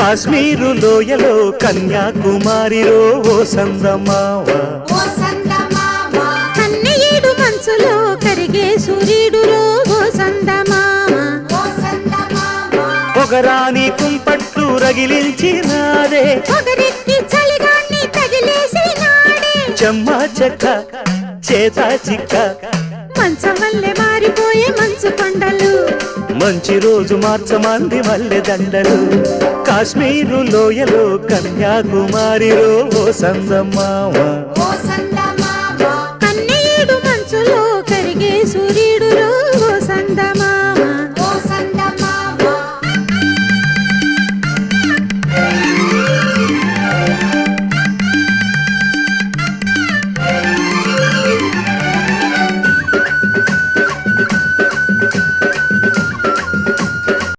కాశ్మీరు లోయలో కన్యాకుమారిలో ఓ సందమావ కన్నయ్యేడు మంచులో కరిగే సూర్యుడులో ఓ సందమావ పొగరాని కుంపట్లు రగిలించినాదే పొగరెక్కి చలిగాన్ని తగిలేసినాడే చెమ్మా చెక్క చేతా చిక్క మంచం వల్లే మారిపోయే మంచు కొండలు మంచి రోజు మార్చమంది మల్లె దండలు కాశ్మీరు లోయలో కన్యాకుమారిలో ఓ సందమావ